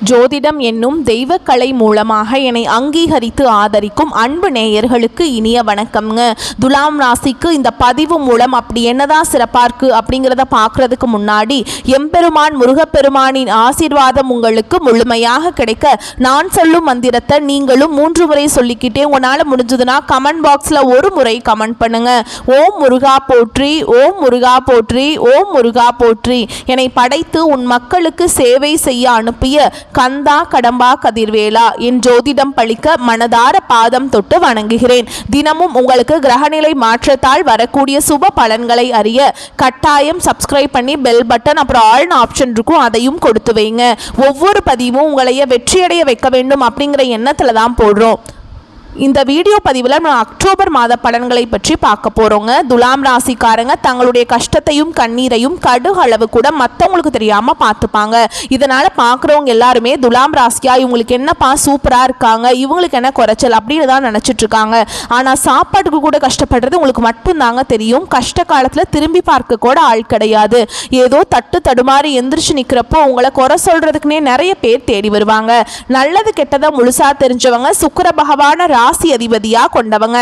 ஜோதிடம் என்னும் தெய்வக்கலை மூலமாக என்னை அங்கீகரித்து ஆதரிக்கும் அன்பு நேயர்களுக்கு இனிய வணக்கம்ங்க. துலாம் ராசிக்கு இந்த பதிவு மூலம் அப்படி என்னதான் சிறப்பாக இருக்குது அப்படிங்கிறத பார்க்குறதுக்கு முன்னாடி எம்பெருமான் முருகப்பெருமானின் ஆசீர்வாதம் உங்களுக்கு முழுமையாக கிடைக்க நான் சொல்லும் மந்திரத்தை நீங்களும் 3 முறை சொல்லிக்கிட்டே உங்களால் முடிஞ்சதுன்னா கமெண்ட் பாக்ஸில் ஒரு முறை கமெண்ட் பண்ணுங்க. ஓம் முருகா போற்றி, ஓம் முருகா போற்றி, ஓம் முருகா போற்றி. என்னை படைத்து உன் மக்களுக்கு சேவை செய்ய அனுப்பிய கந்தா கடம்பா கதிர்வேலா என் ஜோதிடம் பழிக்க மனதார பாதம் தொட்டு வணங்குகிறேன். தினமும் உங்களுக்கு கிரகநிலை மாற்றத்தால் வரக்கூடிய சுப பலன்களை அறிய கட்டாயம் சப்ஸ்கிரைப் பண்ணி பெல் பட்டன் அப்புறம் ஆல்னு ஆப்ஷன் இருக்கும், அதையும் கொடுத்து வைங்க. ஒவ்வொரு பதிவும் உங்களைய வெற்றியடைய வைக்க வேண்டும் அப்படிங்கிற எண்ணத்தில் தான் போடுறோம். இந்த வீடியோ பதிவில் நம்ம அக்டோபர் மாத பலன்களை பற்றி பார்க்க போகிறோங்க. துலாம் ராசிக்காரங்க தங்களுடைய கஷ்டத்தையும் கண்ணீரையும் கடுகு அளவு கூட மற்றவங்களுக்கு தெரியாமல் பார்த்துப்பாங்க. இதனால் பார்க்குறவங்க எல்லாருமே துலாம் ராசியா இவங்களுக்கு என்னப்பா சூப்பராக இருக்காங்க, இவங்களுக்கு என்ன குறைச்சல் அப்படின்னு தான் நினச்சிட்ருக்காங்க. ஆனால் சாப்பாட்டுக்கு கூட கஷ்டப்படுறது உங்களுக்கு மட்டும்தாங்க தெரியும். கஷ்ட காலத்தில் திரும்பி பார்க்க கூட ஆள் கிடையாது. ஏதோ தட்டு தடுமாறி எந்திரிச்சு நிற்கிறப்போ உங்களை குறை சொல்கிறதுக்குனே நிறைய பேர் தேடி வருவாங்க. நல்லது கெட்டதை முழுசாக தெரிஞ்சவங்க சுக்கிர பகவான ராசி அதிபதியா கொண்டவங்க.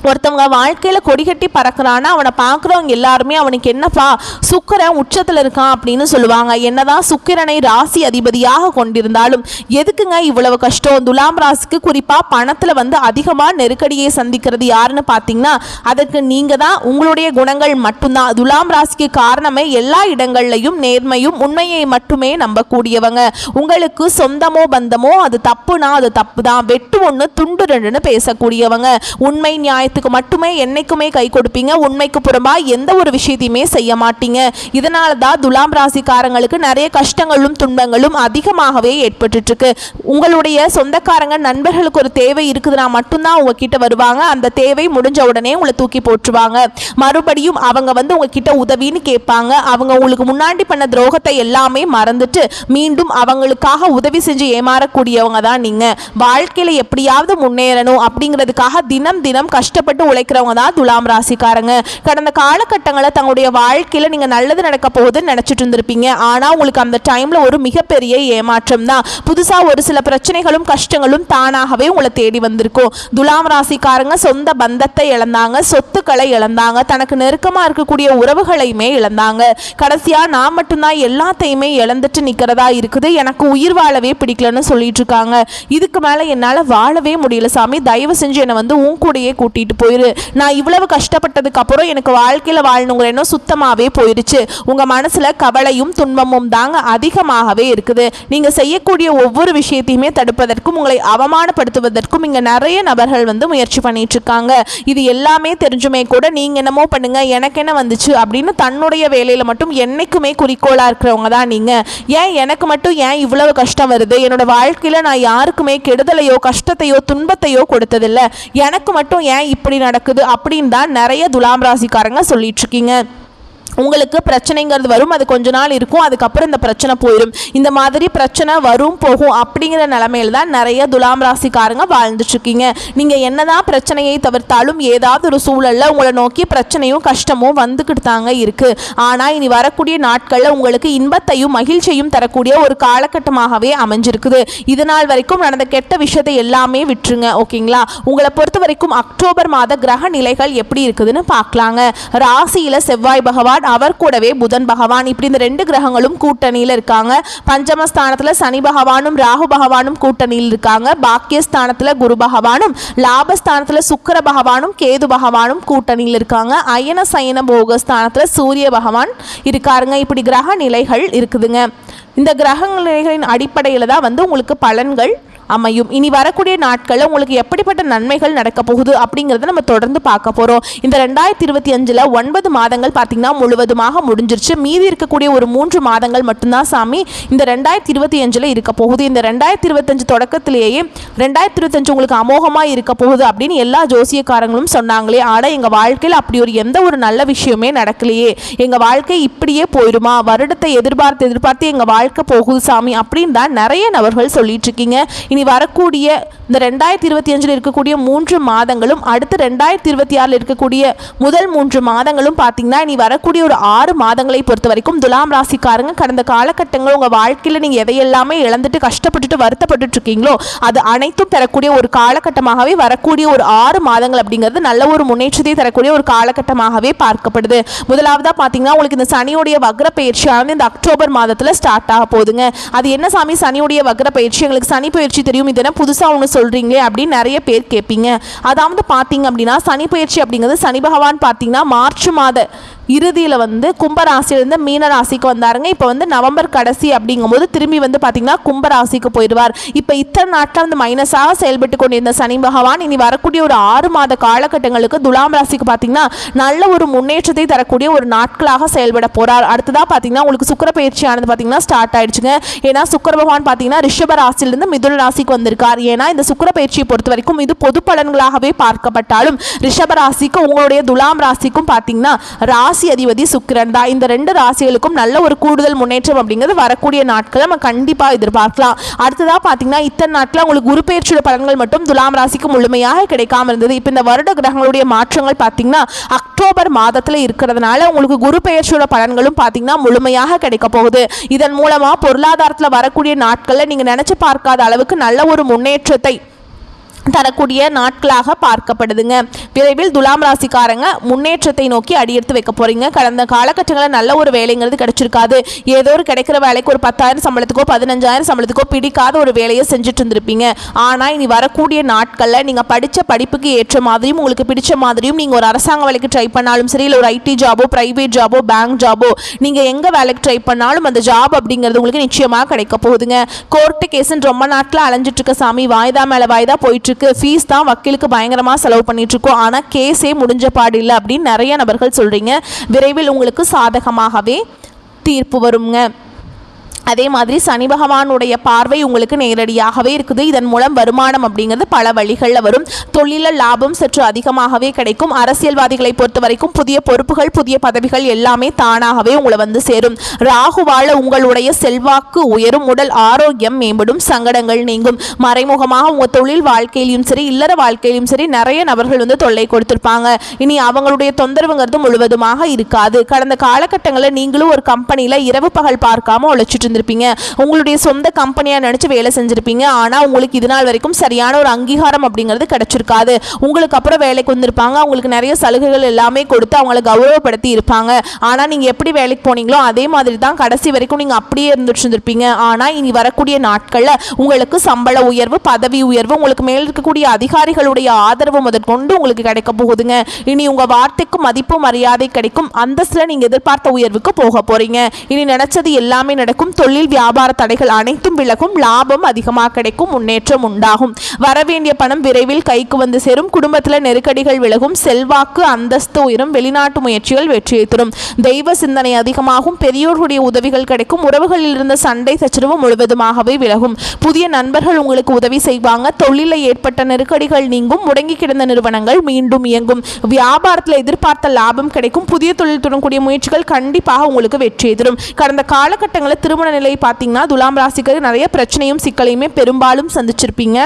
ஒருத்தவங்க வாழ்க்கையில் கொடிகட்டி பறக்கிறான்னா அவனை பார்க்குறவங்க எல்லாருமே அவனுக்கு என்னப்பா சுக்கிரன் உச்சத்தில் இருக்கான் அப்படின்னு சொல்லுவாங்க. என்னதான் சுக்கிரனை ராசி அதிபதியாக கொண்டிருந்தாலும் எதுக்குங்க இவ்வளவு கஷ்டம்? துலாம் ராசிக்கு குறிப்பாக பணத்தில் அதிகமாக நெருக்கடியை சந்திக்கிறது யாருன்னு பார்த்தீங்கன்னா அதற்கு நீங்கள் தான். உங்களுடைய குணங்கள் மட்டும்தான். துலாம் ராசிக்கு காரணமே எல்லா இடங்கள்லையும் நேர்மையும் உண்மையை மட்டுமே நம்பக்கூடியவங்க. உங்களுக்கு சொந்தமோ பந்தமோ அது தப்புனா அது தப்பு தான், வெட்டு ஒன்று துண்டு ரெண்டுன்னு பேசக்கூடியவங்க. உண்மை நியாய மட்டுமே என்னைக்குமே கை கொடுப்பீங்க. உண்மைக்கு புறம்பா எந்த ஒரு விஷயத்தையுமே செய்ய மாட்டீங்க. இதனால தான் துலாம் ராசிக்காரங்களுக்கு நிறைய கஷ்டங்களும் துன்பங்களும் அதிகமாகவே ஏற்பட்டு இருக்கு. உங்களுடைய சொந்தக்காரங்க நண்பர்களுக்கு ஒரு தேவை இருக்குதுன்னா மட்டும்தான் உங்ககிட்ட வருவாங்க. அந்த தேவை முடிஞ்ச உடனே உங்களை தூக்கி போட்டுருவாங்க. மறுபடியும் அவங்க உங்ககிட்ட உதவின்னு கேட்பாங்க. அவங்க உங்களுக்கு முன்னாடி பண்ண துரோகத்தை எல்லாமே மறந்துட்டு மீண்டும் அவங்களுக்காக உதவி செஞ்சு ஏமாறக்கூடியவங்க தான் நீங்க. வாழ்க்கையில எப்படியாவது முன்னேறணும் அப்படிங்கிறதுக்காக தினம் தினம் கஷ்டப்பட்டு உழைக்கிறவங்க தான் துலாம் ராசிக்காரங்க. கடந்த காலகட்டங்களில் தங்களுடைய வாழ்க்கையில நீங்க நல்லது நடக்க போகுதுன்னு நினைச்சிட்டு இருந்திருப்பீங்க. ஆனா உங்களுக்கு அந்த டைம்ல ஒரு மிகப்பெரிய ஏமாற்றம் தான். புதுசா ஒரு சில பிரச்சனைகளும் கஷ்டங்களும் தானாகவே உங்களை தேடி வந்திருக்கும். துலாம் ராசிக்காரங்க சொந்த பந்தத்தை இழந்தாங்க, சொத்துக்களை இழந்தாங்க, தனக்கு நெருக்கமா இருக்கக்கூடிய உறவுகளையுமே இழந்தாங்க. கடைசியா நான் மட்டும்தான் எல்லாத்தையுமே இழந்துட்டு நிக்கிறதா இருக்குது, எனக்கு உயிர் வாழவே பிடிக்கலன்னு சொல்லிட்டு இருக்காங்க. இதுக்கு மேல என்னால வாழவே முடியல சாமி, தயவு செஞ்சு என்னை உன் கூடயே கூட்டிட்டு போயிரு. நான் இவ்வளவு கஷ்டப்பட்டதுக்கு அப்புறம் எனக்கு வாழ்க்கையில வாழணுங்கிற எண்ணம் சுத்தமாவே போயிடுச்சு. உங்க மனசுல கவலையும் துன்பமும் தாங்க அதிகமாகவே இருக்குது. நீங்க செய்யக்கூடிய ஒவ்வொரு விஷயத்தையுமே தடுப்பதற்கும் உங்களை அவமானப்படுத்துவதற்கும் இங்க நிறைய நபர்கள் முயற்சி பண்ணிட்டு இருக்காங்க. இது எல்லாமே தெரிஞ்சுமே கூட நீங்க என்னமோ பண்ணுங்க எனக்கு என்ன வந்துச்சு அப்படின்னு தன்னுடைய வேலையில மட்டும் என்னைக்குமே குறிக்கோளா இருக்கிறவங்க தான் நீங்க. ஏன் எனக்கு மட்டும் ஏன் இவ்வளவு கஷ்டம் வருது? என்னோட வாழ்க்கையில நான் யாருக்குமே கெடுதலையோ கஷ்டத்தையோ துன்பத்தையோ கொடுத்ததில்லை, எனக்கு மட்டும் ஏன் இப்படி நடக்குது அப்படின்னு தான் நிறைய துலாம் ராசிக்காரங்க சொல்லிட்டு இருக்கீங்க. உங்களுக்கு பிரச்சனைங்கிறது வரும், அது கொஞ்ச நாள் இருக்கும், அதுக்கப்புறம் இந்த பிரச்சனை போயிடும். இந்த மாதிரி பிரச்சனை வரும் போகும் அப்படிங்கிற நிலைமையில தான் நிறைய துலாம் ராசிக்காரங்க வாழ்ந்துட்டு இருக்கீங்க. நீங்க என்னதான் பிரச்சனையை தவிர்த்தாலும் ஏதாவது ஒரு சூழல்ல உங்களை நோக்கி பிரச்சனையும் கஷ்டமும் வந்துக்கிட்டு தாங்க இருக்கு. ஆனா இனி வரக்கூடிய நாட்கள்ல உங்களுக்கு இன்பத்தையும் மகிழ்ச்சியும் தரக்கூடிய ஒரு காலகட்டமாகவே அமைஞ்சிருக்குது. இது நாள் வரைக்கும் நடந்த கெட்ட விஷயத்தை எல்லாமே விட்டுருங்க, ஓகேங்களா? உங்களை பொறுத்த வரைக்கும் அக்டோபர் மாத கிரக நிலைகள் எப்படி இருக்குதுன்னு பார்க்கலாங்க. ராசியில செவ்வாய் பகவான், அவர் கூடவே புதன் பகவான், இப்படி இந்த 2 கிரகங்களும் கூட்டணியில் இருக்காங்க. பஞ்சமஸ்தானத்தில் சனி பகவானும் ராகு பகவானும் கூட்டணியில் இருக்காங்க. பாக்கியஸ்தானத்தில் குரு பகவானும், லாபஸ்தானத்தில் சுக்கிர பகவானும் கேது பகவானும் கூட்டணியில் இருக்காங்க. அயன சயன போகஸ்தானத்தில் சூரிய பகவான் இருக்காருங்க. இப்படி கிரக நிலைகள் இருக்குதுங்க. இந்த கிரக நிலைகளின் அடிப்படையில் தான் உங்களுக்கு பலன்கள் அமையும். இனி வரக்கூடிய நாட்களில் உங்களுக்கு எப்படிப்பட்ட நன்மைகள் நடக்க போகுது அப்படிங்கிறத நம்ம தொடர்ந்து பார்க்க போகிறோம். இந்த 2025 9 மாதங்கள் பார்த்தீங்கன்னா முழுவதுமாக முடிஞ்சிருச்சு. மீதி இருக்கக்கூடிய ஒரு 3 மாதங்கள் மட்டும்தான் சாமி இந்த 2025 இருக்க போகுது. இந்த 2025 தொடக்கத்திலேயே 2025 உங்களுக்கு அமோகமாக இருக்க போகுது அப்படின்னு எல்லா ஜோசியக்காரங்களும் சொன்னாங்களே. ஆனால் எங்கள் வாழ்க்கையில் அப்படி எந்த ஒரு நல்ல விஷயமே நடக்கலையே, எங்கள் வாழ்க்கை இப்படியே போயிடுமா, வருடத்தை எதிர்பார்த்து எங்கள் வாழ்க்கை போகுது சாமி அப்படின்னு தான் நிறைய நபர்கள் சொல்லிட்டு இருக்கீங்க. இனி இனி வரக்கூடிய இந்த 2025 இருக்கக்கூடிய 3 மாதங்களும் அடுத்து 2026 இருக்கக்கூடிய முதல் 3 மாதங்களும் பார்த்தீங்கன்னா இனி வரக்கூடிய ஒரு 6 மாதங்களை பொறுத்த வரைக்கும் துலாம் ராசிக்காரங்க கடந்த காலகட்டங்கள் உங்கள் வாழ்க்கையில் நீங்கள் எதையெல்லாமே இழந்துட்டு கஷ்டப்பட்டுட்டு வருத்தப்பட்டு இருக்கீங்களோ அது அனைத்தும் தரக்கூடிய ஒரு காலகட்டமாகவே வரக்கூடிய ஒரு 6 மாதங்கள் அப்படிங்கிறது நல்ல ஒரு முன்னேற்றத்தை தரக்கூடிய ஒரு காலகட்டமாகவே பார்க்கப்படுது. முதலாவதாக பார்த்தீங்கன்னா உங்களுக்கு இந்த சனியுடைய வக்ர பயிற்சியானது இந்த அக்டோபர் மாதத்தில் ஸ்டார்ட் ஆக போகுதுங்க. அது என்ன சாமி சனியுடைய வக்ர பயிற்சி, எங்களுக்கு சனி பயிற்சி தெரியும், இது என்ன புதுசாக ஒன்று சொல்கிறீங்களே அப்படின்னு நிறைய பேர் கேட்பீங்க. அதாவது பார்த்தீங்க அப்படின்னா சனி பயிற்சி அப்படிங்கிறது சனி பகவான் பார்த்தீங்கன்னா மார்ச் மாத இறுதியில் வந்து கும்பராசியிலிருந்து மீன ராசிக்கு வந்தாருங்க. இப்போ வந்து நவம்பர் கடைசி அப்படிங்கும்போது திரும்பி வந்து பார்த்தீங்கன்னா கும்பராசிக்கு போயிடுவார். இப்போ இத்தனை நாட்டில் வந்து மைனஸாக செயல்பட்டு கொண்டிருந்த சனி பகவான் இனி வரக்கூடிய ஒரு 6 மாத காலகட்டங்களுக்கு துலாம் ராசிக்கு பார்த்தீங்கன்னா நல்ல ஒரு முன்னேற்றத்தை தரக்கூடிய ஒரு நாட்களாக செயல்பட போகிறார். அடுத்ததாக பார்த்தீங்கன்னா உங்களுக்கு சுக்கிர பயிற்சியானது பார்த்தீங்கன்னா ஸ்டார்ட் ஆயிடுச்சுங்க. ஏன்னா சுக்கிர பகவான் பார்த்தீங்கன்னா ரிஷப ராசியிலிருந்து மிதுன ராசிக்கு வந்திருக்கார். ஏன்னா இந்த சுக்கிர பயிற்சியை பொறுத்த வரைக்கும் இது பொது பலன்களாகவே பார்க்கப்பட்டாலும் ரிஷப ராசிக்கும் உங்களுடைய துலாம் ராசிக்கும் பார்த்தீங்கன்னா ராசி அதிபதி சுக்கிரன் தான். இந்த 2 ராசிகளுக்கும் நல்ல ஒரு கூடுதல் முன்னேற்றம் அப்படிங்கிறது வரக்கூடிய நாட்கள் நம்ம கண்டிப்பாக எதிர்பார்க்கலாம். அடுத்ததாக பார்த்தீங்கன்னா இத்தனை நாட்கள் உங்களுக்கு குரு பெயர்ச்சியோட பலன்கள் மட்டும் துலாம் ராசிக்கு முழுமையாக கிடைக்காம இருந்தது. இப்போ இந்த வருட கிரகங்களுடைய மாற்றங்கள் பார்த்தீங்கன்னா அக்டோபர் மாதத்தில் இருக்கிறதுனால உங்களுக்கு குரு பெயர்ச்சியோட பலன்களும் பார்த்தீங்கன்னா முழுமையாக கிடைக்க போகுது. இதன் மூலமாக பொருளாதாரத்தில் வரக்கூடிய நாட்களில் நீங்கள் நினைச்சு பார்க்காத அளவுக்கு நல்ல ஒரு முன்னேற்றத்தை தரக்கூடிய நாட்களாக பார்க்கப்படுதுங்க. விரைவில் துலாம் ராசிக்காரங்க முன்னேற்றத்தை நோக்கி அடியெடுத்து வைக்க போறீங்க. கடந்த காலகட்டங்களில் நல்ல ஒரு வேலைங்கிறது கிடைச்சிருக்காது. ஏதோ ஒரு கிடைக்கிற வேலைக்கு ஒரு 10,000 சம்பளத்துக்கோ 15,000 சம்பளத்துக்கோ பிடிக்காத ஒரு வேலையை செஞ்சுட்டு இருந்திருப்பீங்க. ஆனால் இனி வரக்கூடிய நாட்களில் நீங்கள் படித்த படிப்புக்கு ஏற்ற மாதிரியும் உங்களுக்கு பிடிச்ச மாதிரியும் நீங்கள் ஒரு அரசாங்க வேலைக்கு ட்ரை பண்ணாலும் சரி, இல்லை ஒரு ஐடி ஜாபோ பிரைவேட் ஜாபோ பேங்க் ஜாபோ நீங்கள் எங்கே வேலைக்கு ட்ரை பண்ணாலும் அந்த ஜாப் அப்படிங்கிறது உங்களுக்கு நிச்சயமாக கிடைக்க போகுதுங்க. கோர்ட்டு கேஸுன்னு ரொம்ப நாட்டில் அலைஞ்சிட்டு இருக்க சாமி, வாய்தா மேலே வாய்தா போயிட்டு ஃபீஸ் தான் வக்கீலுக்கு பயங்கரமாக செலவு பண்ணிட்டு இருக்கோம், ஆனால் கேஸே முடிஞ்ச பாடு இல்லை அப்படின்னு நிறைய நபர்கள் சொல்கிறீங்க. விரைவில் உங்களுக்கு சாதகமாகவே தீர்ப்பு வருங்க. அதே மாதிரி சனி பகவானுடைய பார்வை உங்களுக்கு நேரடியாகவே இருக்குது. இதன் மூலம் வருமானம் அப்படிங்கிறது பல வழிகளில் வரும். தொழில லாபம் சற்று அதிகமாகவே கிடைக்கும். அரசியல்வாதிகளை பொறுத்த வரைக்கும் புதிய பொறுப்புகள் புதிய பதவிகள் எல்லாமே தானாகவே உங்களை வந்து சேரும். ராகுவால உங்களுடைய செல்வாக்கு உயரும், உடல் ஆரோக்கியம் மேம்படும், சங்கடங்கள் நீங்கும். மறைமுகமாக உங்கள் தொழில் வாழ்க்கையிலும் சரி இல்லற வாழ்க்கையிலும் சரி நிறைய நபர்கள் வந்து தொல்லை கொடுத்திருப்பாங்க. இனி அவங்களுடைய தொந்தரவுங்கிறது முழுவதுமாக இருக்காது. கடந்த காலகட்டங்களில் நீங்களும் ஒரு கம்பெனியில் இரவு பகல் பார்க்காம உழைச்சிட்டு இருந்திருப்பீங்க. உங்களுடைய சொந்த கம்பெனியா நினைச்சு வேலை செஞ்சிருப்பீங்க. ஆனா உங்களுக்கு இது நாள் வரைக்கும் சரியான ஒரு அங்கீகாரம் அப்படிங்கிறது கிடைச்சிருக்காது. உங்களுக்கு அப்புறம் வேலைக்கு வந்திருப்பாங்க, உங்களுக்கு நிறைய சலுகைகள் எல்லாமே கொடுத்து அவங்களை கௌரவப்படுத்தி இருப்பாங்க. ஆனா நீங்க எப்படி வேலைக்கு போனீங்களோ அதே மாதிரி தான் கடைசி வரைக்கும் நீங்க அப்படியே இருந்துட்டு இருந்திருப்பீங்க. ஆனா இனி வரக்கூடிய நாட்கள்ல உங்களுக்கு சம்பள உயர்வு பதவி உயர்வு உங்களுக்கு மேல் இருக்கக்கூடிய அதிகாரிகளுடைய ஆதரவு முதற்கொண்டு உங்களுக்கு கிடைக்க போகுதுங்க. இனி உங்க வார்த்தைக்கு மதிப்பு மரியாதை கிடைக்கும். அந்தஸ்துல நீங்க எதிர்பார்த்த உயர்வுக்கு போக போறீங்க. இனி நினைச்சது எல்லாமே நடக்கும். தொழில் வியாபார தடைகள் அனைத்தும் விலகும். லாபம் அதிகமாக கிடைக்கும். முன்னேற்றம் உண்டாகும். வரவேண்டிய பணம் விரைவில் கைக்கு வந்து சேரும். குடும்பத்தில் நெருக்கடிகள் விலகும். செல்வாக்கு அந்தஸ்து உயரும். வெளிநாட்டு முயற்சிகள் வெற்றியை தரும். தெய்வ சிந்தனை அதிகமாகும். பெரியோர்களுடைய உதவிகள் கிடைக்கும். உறவுகளில் இருந்த சண்டை சச்சரவு முழுவதுமாகவே விலகும். புதிய நண்பர்கள் உங்களுக்கு உதவி செய்வாங்க. தொழிலில் ஏற்பட்ட நெருக்கடிகள் நீங்கும். முடங்கி கிடந்த நிறுவனங்கள் மீண்டும் இயங்கும். வியாபாரத்தில் எதிர்பார்த்த லாபம் கிடைக்கும். புதிய தொழில் தொடங்கக்கூடிய முயற்சிகள் கண்டிப்பாக உங்களுக்கு வெற்றியை தரும். கடந்த காலகட்டங்களில் திருமண நிலை பார்த்தீங்கன்னா துலாம் ராசிக்கு நிறைய பிரச்சனையும் சிக்கலையுமே பெரும்பாலும் சந்திச்சிருப்பீங்க.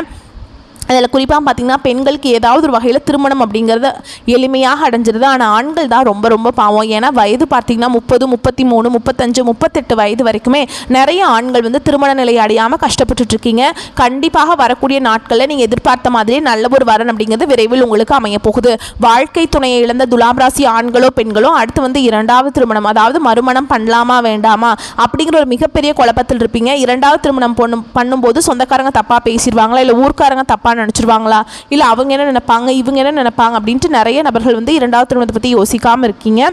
அதில் குறிப்பாக பார்த்திங்கன்னா பெண்களுக்கு ஏதாவது ஒரு வகையில் திருமணம் அப்படிங்கிறத எளிமையாக அடைஞ்சிருது. ஆனால் ஆண்கள் தான் ரொம்ப ரொம்ப பாவம். ஏன்னா வயது பார்த்திங்கன்னா 30 33 35 38 வயது வரைக்குமே நிறைய ஆண்கள் வந்து திருமண நிலை அடையாமல் கஷ்டப்பட்டுட்ருக்கீங்க. கண்டிப்பாக வரக்கூடிய நாட்களில் நீங்கள் எதிர்பார்த்த மாதிரியே நல்ல ஒரு வரன் அப்படிங்கிறது விரைவில் உங்களுக்கு அமைய போகுது. வாழ்க்கை துணையை இழந்த துலாம் ராசி ஆண்களோ பெண்களோ அடுத்து வந்து 2வது திருமணம் அதாவது மறுமணம் பண்ணலாமா வேண்டாமா அப்படிங்கிற ஒரு மிகப்பெரிய குழப்பத்தில் இருப்பீங்க. 2வது திருமணம் பண்ணும்போது சொந்தக்காரங்க தப்பாக பேசிடுவாங்களா, இல்லை ஊர்க்காரங்க தப்பாக நினைச்சிருவாங்களா, இல்ல அவங்க என்ன நினைப்பாங்க இவங்க என்ன நினைப்பாங்க அப்படின்ட்டு நிறைய நபர்கள் வந்து 2வது திருமணத்தை பத்தி யோசிக்காம இருக்கீங்க.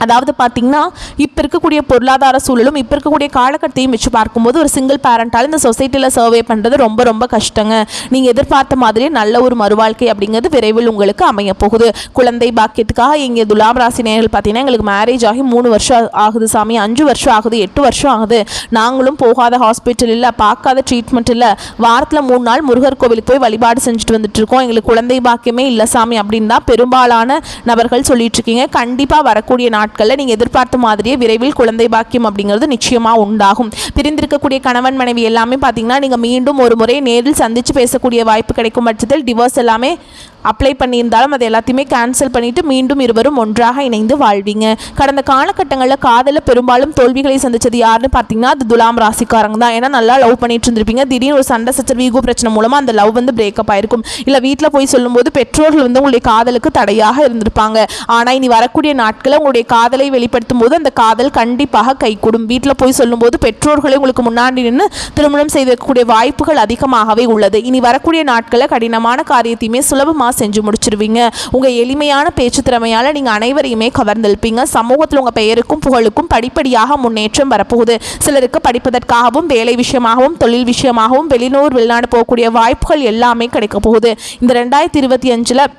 அதாவது பார்த்தீங்கன்னா இப்போ இருக்கக்கூடிய பொருளாதார சூழலும் இப்போ இருக்கக்கூடிய காலகட்டத்தையும் வச்சு பார்க்கும்போது ஒரு சிங்கிள் பேரண்டால் இந்த சொசைட்டியில் சர்வே பண்ணுறது ரொம்ப ரொம்ப கஷ்டங்க. நீங்கள் எதிர்பார்த்த மாதிரியே நல்ல ஒரு மறுவாழ்க்கை அப்படிங்கிறது விரைவில் உங்களுக்கு அமைய போகுது. குழந்தை பாக்கியத்துக்காக இங்கே துலாம் ராசி நேயர்கள் பார்த்தீங்கன்னா எங்களுக்கு மேரேஜ் ஆகி 3 வருஷம் ஆகுது சாமி, 5 வருஷம் ஆகுது, 8 வருஷம் ஆகுது, நாங்களும் போகாத ஹாஸ்பிட்டல் இல்லை, பார்க்காத ட்ரீட்மெண்ட் இல்லை, வாரத்தில் 3 நாள் முருகர் கோவிலுக்கு போய் வழிபாடு செஞ்சுட்டு வந்துட்டு இருக்கோம், எங்களுக்கு குழந்தை பாக்கியமே இல்லை சாமி அப்படின்னு தான் பெரும்பாலான நபர்கள் சொல்லிட்டு இருக்கீங்க. கண்டிப்பாக வரக்கூடிய நாட்களில் நீங்கள் எதிர்பார்த்த மாதிரியே விரைவில் குழந்தை பாக்கியம் அப்படிங்கிறது நிச்சயமாக உண்டாகும். பிரிந்திருக்கக்கூடிய கணவன் மனைவி எல்லாமே பார்த்தீங்கன்னா நீங்கள் மீண்டும் ஒரு முறை நேரில் சந்தித்து பேசக்கூடிய வாய்ப்பு கிடைக்கும் பட்சத்தில் டிவோர்ஸ் எல்லாமே அப்ளை பண்ணியிருந்தாலும் அதை எல்லாத்தையுமே கேன்சல் பண்ணிவிட்டு மீண்டும் இருவரும் ஒன்றாக இணைந்து வாழ்வீங்க. கடந்த காலகட்டங்களில் காதலில் பெரும்பாலும் தோல்விகளை சந்தித்தது யாருன்னு பார்த்தீங்கன்னா அது துலாம் ராசிக்காரங்க தான். ஏன்னா நல்லா லவ் பண்ணிட்டு இருந்திருப்பீங்க, திடீர்னு ஒரு சண்டை சச்சரவு ஈகோ பிரச்சனை மூலமாக அந்த லவ் வந்து பிரேக்கப் ஆயிருக்கும். இல்லை வீட்டில் போய் சொல்லும்போது பெற்றோர்கள் வந்து உங்களுடைய காதலுக்கு தடையாக இருந்திருப்பாங்க. ஆனால் இனி வரக்கூடிய நாட்களில் உங்களுடைய காதலை வெளிப்படுத்தும் போது அந்த காதல் கண்டிப்பாக கைகூடும். வீட்டில் போய் சொல்லும்போது பெற்றோர்களை உங்களுக்கு முன்னாடி நின்று திருமணம் செய்யக்கூடிய வாய்ப்புகள் அதிகமாகவே உள்ளது. இனி வரக்கூடிய நாட்களில் கடினமான காரியத்தையுமே சுலபமாக செஞ்சு முடிச்சிருவீங்க. உங்க எளிமையான பேச்சு திறமையால நீங்க அனைவரையுமே கவர்ந்தெழுப்பீங்க. சமூகத்தில் உங்க பெயருக்கும் புகழுக்கும் படிப்படியாக முன்னேற்றம் வரப்போகுது. சிலருக்கு படிப்பதற்காகவும் வேலை விஷயமாகவும் தொழில் விஷயமாகவும் வெளிநாடு போகக்கூடிய வாய்ப்புகள் எல்லாமே கிடைக்க போகுது. இந்த 2025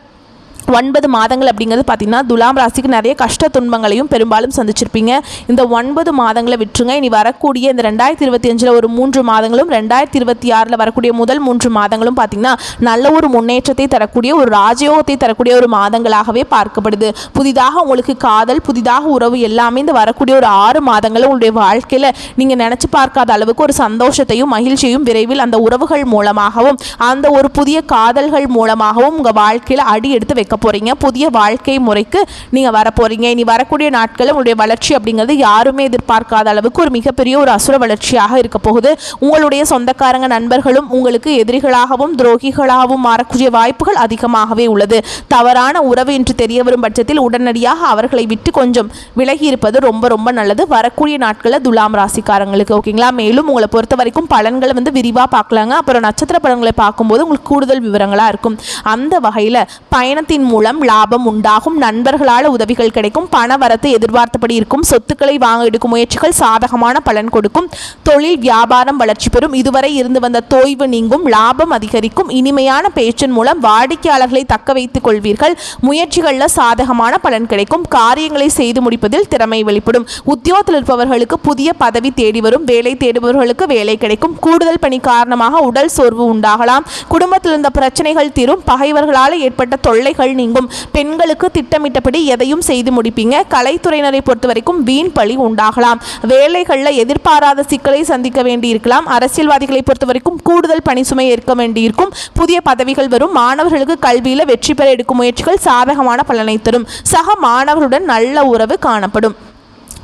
9 மாதங்கள் அப்படிங்கிறது பார்த்தீங்கன்னா துலாம் ராசிக்கு நிறைய கஷ்ட துன்பங்களையும் பெரும்பாலும் சந்திச்சிருப்பீங்க. இந்த 9 மாதங்களை விட்டுருங்க. இனி வரக்கூடிய இந்த 2025 ஒரு 3 மாதங்களும் 2026 வரக்கூடிய முதல் 3 மாதங்களும் பார்த்தீங்கன்னா நல்ல ஒரு முன்னேற்றத்தை தரக்கூடிய ஒரு ராஜயோகத்தை தரக்கூடிய ஒரு மாதங்களாகவே பார்க்கப்படுது. புதிதாக உங்களுக்கு காதல், புதிதாக உறவு எல்லாமே இந்த வரக்கூடிய ஒரு 6 மாதங்கள் உங்களுடைய வாழ்க்கையில் நீங்கள் நினச்சி பார்க்காத அளவுக்கு ஒரு சந்தோஷத்தையும் மகிழ்ச்சியையும் விரைவில் அந்த உறவுகள் மூலமாகவும் அந்த ஒரு புதிய காதல்கள் மூலமாகவும் உங்கள் வாழ்க்கையில் அடி எடுத்து வைக்க போறீங்க. புதிய வாழ்க்கை முறைக்கு நீங்க வர போறீங்க. இனி வரக்கூடிய நாட்களில் உங்களுடைய வளர்ச்சி அப்படிங்கிறது யாருமே எதிர்பார்க்காத அளவுக்கு ஒரு மிகப்பெரிய ஒரு அசுர வளர்ச்சியாக இருக்க போகுது. உங்களுடைய சொந்தக்காரங்க நண்பர்களும் உங்களுக்கு எதிரிகளாகவும் துரோகிகளாகவும் மாறக்கூடிய வாய்ப்புகள் அதிகமாகவே உள்ளது. தவறான உறவு என்று தெரிய வரும் பட்சத்தில் உடனடியாக அவர்களை விட்டு கொஞ்சம் விலகி இருப்பது ரொம்ப ரொம்ப நல்லது. வரக்கூடிய நாட்களில் துலாம் ராசிக்காரங்களுக்கு ஓகேங்களா. மேலும் உங்களை பொறுத்த வரைக்கும் பலன்களை வந்து விரிவாக பார்க்கலாங்க. அப்புறம் நட்சத்திர பலன்களை பார்க்கும்போது உங்களுக்கு கூடுதல் விவரங்களாக இருக்கும். அந்த வகையில் பயணத்தின் மூலம் லாபம் உண்டாகும், நண்பர்களால் உதவிகள் கிடைக்கும், பண வரத்து எதிர்பார்த்தபடி இருக்கும், சொத்துக்களை வாங்க எடுக்கும் முயற்சிகள் சாதகமான பலன் கொடுக்கும், தொழில் வியாபாரம் வளர்ச்சி பெறும், இதுவரை இருந்து வந்த தொய்வு நீங்கும், லாபம் அதிகரிக்கும், இனிமையான பேச்சின் மூலம் வாடிக்கையாளர்களை தக்க வைத்துக் கொள்வீர்கள், முயற்சிகளில் சாதகமான பலன் கிடைக்கும், காரியங்களை செய்து முடிப்பதில் திறமை வெளிப்படும், உத்தியோகத்தில் இருப்பவர்களுக்கு புதிய பதவி தேடி வரும், வேலை தேடுபவர்களுக்கு வேலை கிடைக்கும், கூடுதல் பணி காரணமாக உடல் சோர்வு உண்டாகலாம், குடும்பத்தில் இருந்த பிரச்சனைகள் தீரும், பகைவர்களால் ஏற்பட்ட தொல்லைகள் நீங்கும், பெண்களுக்கு திட்டமிட்டபடி எதையும் செய்து முடிப்பீங்க, கலைத்துறையினரை பொறுத்த வரைக்கும் வீண் பழி உண்டாகலாம், வேலைகளில் எதிர்பாராத சிக்கலை சந்திக்க வேண்டியிருக்கலாம், அரசியல்வாதிகளை பொறுத்த வரைக்கும் கூடுதல் பணி சுமை ஏற்க வேண்டியிருக்கும், புதிய பதவிகள் வரும், மாணவர்களுக்கு கல்வியில் வெற்றி பெற எடுக்கும் முயற்சிகள் சாதகமான பலனை தரும், சக மாணவர்களுடன் நல்ல உறவு காணப்படும்.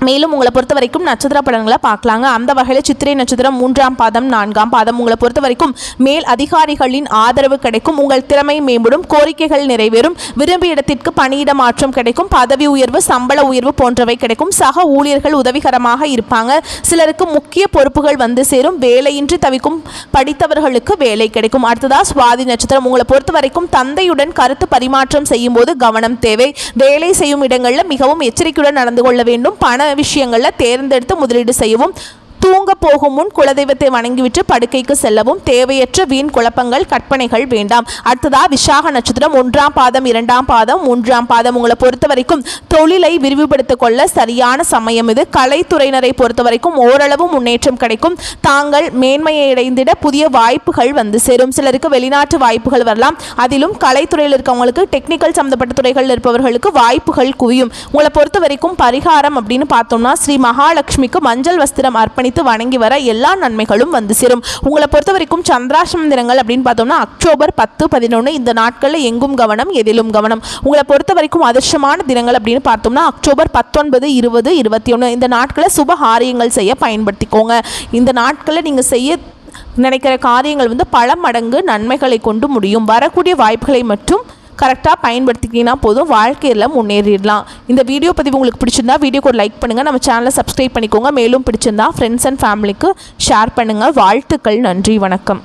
மேலும் உங்களை பொறுத்த வரைக்கும் நட்சத்திர பலன்களை பார்க்கலாங்க. அந்த வகையில் சித்திரை நட்சத்திரம் 3ஆம் பாதம் 4ஆம் பாதம் உங்களை பொறுத்த வரைக்கும் மேல் அதிகாரிகளின் ஆதரவு கிடைக்கும், உங்கள் திறமை மேம்படும், கோரிக்கைகள் நிறைவேறும், விரும்பிய இடத்திற்கு பணியிட மாற்றம் கிடைக்கும், பதவி உயர்வு சம்பள உயர்வு போன்றவை கிடைக்கும், சக ஊழியர்கள் உதவிகரமாக இருப்பாங்க, சிலருக்கு முக்கிய பொறுப்புகள் வந்து சேரும், வேலையின்றி தவிக்கும் படித்தவர்களுக்கு வேலை கிடைக்கும். அடுத்ததா சுவாதி நட்சத்திரம் உங்களை பொறுத்த வரைக்கும் தந்தையுடன் கருத்து பரிமாற்றம் செய்யும் போது கவனம் தேவை, வேலை செய்யும் இடங்களில் மிகவும் எச்சரிக்கையுடன் நடந்து கொள்ள வேண்டும், பண விஷயங்களில் தேர்ந்தெடுத்து முதலீடு செய்யவும், தூங்க போகும் முன் குலதெய்வத்தை வணங்கிவிட்டு படுக்கைக்கு செல்லவும், தேவையற்ற வீண் குழப்பங்கள் கற்பனைகள் வேண்டாம். அடுத்ததா விசாக நட்சத்திரம் 1ஆம் பாதம் 2ஆம் பாதம் 3ஆம் பாதம் உங்களை பொறுத்த வரைக்கும் தொழிலை விரிவுபடுத்திக் கொள்ள சரியான சமயம் இது. கலைத்துறையினரை பொறுத்த வரைக்கும் ஓரளவு முன்னேற்றம் கிடைக்கும், தாங்கள் மேன்மையை அடைந்திட புதிய வாய்ப்புகள் வந்து சேரும், சிலருக்கு வெளிநாட்டு வாய்ப்புகள் வரலாம், அதிலும் கலைத்துறையில் இருக்கவங்களுக்கு டெக்னிக்கல் சம்பந்தப்பட்ட துறைகளில் இருப்பவர்களுக்கு வாய்ப்புகள் குவியும். உங்களை பொறுத்த வரைக்கும் பரிகாரம் அப்படின்னு பார்த்தோம்னா ஸ்ரீ மகாலட்சுமிக்கு மஞ்சள் வஸ்திரம் அர்ப்பணித்து வணங்கி வர எல்லா நன்மைகளும் வந்து சேரும். உங்களை பொறுத்த வரைக்கும் சந்திராஷ்டம தினங்கள் அப்படின்னு பார்த்தோம்னா அக்டோபர் 10, 11 இந்த நாட்களில் எங்கும் கவனம் எதிலும் கவனம். உங்களை பொறுத்த வரைக்கும் அதிர்ஷ்டமான தினங்கள் அப்படின்னு பார்த்தோம்னா அக்டோபர் 19, 20, 21 இந்த நாட்களை சுப காரியங்கள் செய்ய பயன்படுத்திக்கோங்க. இந்த நாட்களில் நீங்கள் செய்ய நினைக்கிற காரியங்கள் வந்து பல மடங்கு நன்மைகளை கொண்டு முடியும். வரக்கூடிய வாய்ப்புகளை மட்டும் கரெக்டாக பயன்படுத்திக்கிங்கன்னா போதும், வாழ்க்கையில் முன்னேறிடலாம். இந்த வீடியோ பதிவு உங்களுக்கு பிடிச்சிருந்தா வீடியோக்கு ஒரு லைக் பண்ணுங்கள், நம்ம சேனலை சப்ஸ்கிரைப் பண்ணிக்கோங்க, மேலும் பிடிச்சிருந்தா ஃப்ரெண்ட்ஸ் அண்ட் ஃபேமிலிக்கு ஷேர் பண்ணுங்கள். வாழ்த்துக்கள், நன்றி, வணக்கம்.